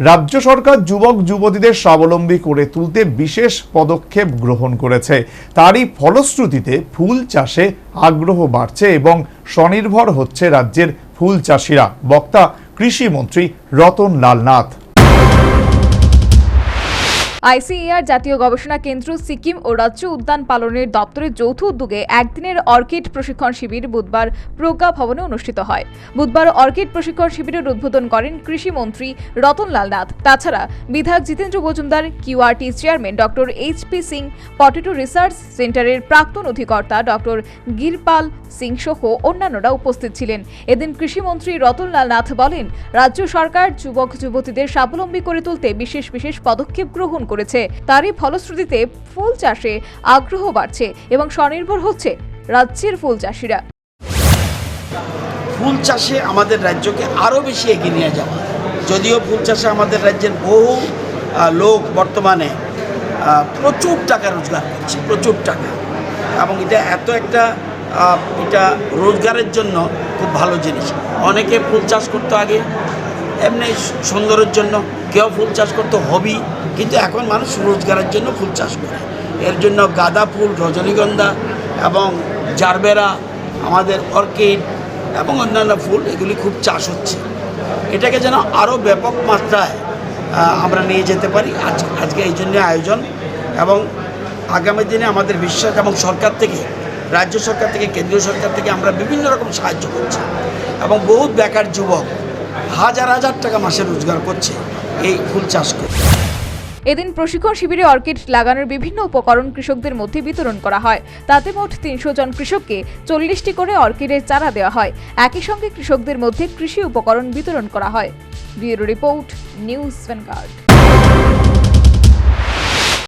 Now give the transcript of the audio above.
রাজ্য সরকার যুবক যুবতীদের স্বাবলম্বী করে তুলতে বিশেষ পদক্ষেপ গ্রহণ করেছে। তারই ফলশ্রুতিতে ফুল চাষে আগ্রহ বাড়ছে এবং স্বনির্ভর হচ্ছে রাজ্যের ফুল চাষিরা। বক্তা কৃষিমন্ত্রী রতন লাল নাথ। আইসিএআর জাতীয় গবেষণা কেন্দ্র সিকিম ও রাজ্য উদ্যান পালনের দপ্তরের যৌথ উদ্যোগে একদিনের অর্কিড প্রশিক্ষণ শিবির বুধবার প্রজ্ঞা ভবনে অনুষ্ঠিত হয়। বুধবার অর্কিড প্রশিক্ষণ শিবিরের উদ্বোধন করেন কৃষিমন্ত্রী রতন লাল নাথ। তাছাড়া বিধায়ক Jitendra Majumdar, QRT chairman doctor HP. Singh, potato research সেন্টারের প্রাক্তন অধিকর্তা ডক্টর গিরপাল সিং সহ অন্যান্যরা উপস্থিত ছিলেন। এদিন কৃষিমন্ত্রী রতন লাল নাথ বলেন, রাজ্য সরকার যুবক যুবতীদের স্বাবলম্বী করে তুলতে বিশেষ পদক্ষেপ গ্রহণ করেছে। তারই ফলশ্রুতিতে ফুল চাষে আগ্রহ বাড়ছে এবং স্বনির্ভর হচ্ছে রাজ্যের ফুল চাষিরা। ফুল চাষে আমাদের রাজ্যকে আরও বেশি এগিয়ে নিয়ে যাওয়া। যদিও ফুল চাষে আমাদের রাজ্যের বহু লোক বর্তমানে প্রচুর টাকা রোজগার করছে, প্রচুর টাকা, এবং এটা এটা রোজগারের জন্য খুব ভালো জিনিস। অনেকে ফুল চাষ করতো আগে এমনি সৌন্দর্যের জন্য, কেউ ফুল চাষ করতো হবি, কিন্তু এখন মানুষ রোজগারের জন্য ফুল চাষ করে। এর জন্য গাঁদা ফুল, রজনীগন্ধা এবং জারবেরা, আমাদের অর্কিড এবং অন্যান্য ফুল, এগুলি খুব চাষ হচ্ছে। এটাকে যেন আরও ব্যাপক মাত্রায় আমরা নিয়ে যেতে পারি, আজকে এই জন্য আয়োজন। এবং আগামী দিনে আমাদের বিশ্বাস, এবং সরকার থেকে, রাজ্য সরকার থেকে, কেন্দ্রীয় সরকার থেকে আমরা বিভিন্ন রকম সাহায্য করছি, এবং বহুত বেকার যুবক হাজার টাকা মাসে রোজগার করছে এই ফুল চাষ করে। এদিন প্রশিক্ষণ শিবিরে অর্কিড লাগানোর বিভিন্ন উপকরণ কৃষকদের মধ্যে বিতরণ করা হয়। তাতে মোট 300 জন কৃষককে 40টি করে অর্কিডের চারা দেওয়া হয়। একই সঙ্গে কৃষকদের মধ্যে কৃষি উপকরণ বিতরণ করা হয়। Bureau report, news vanguard.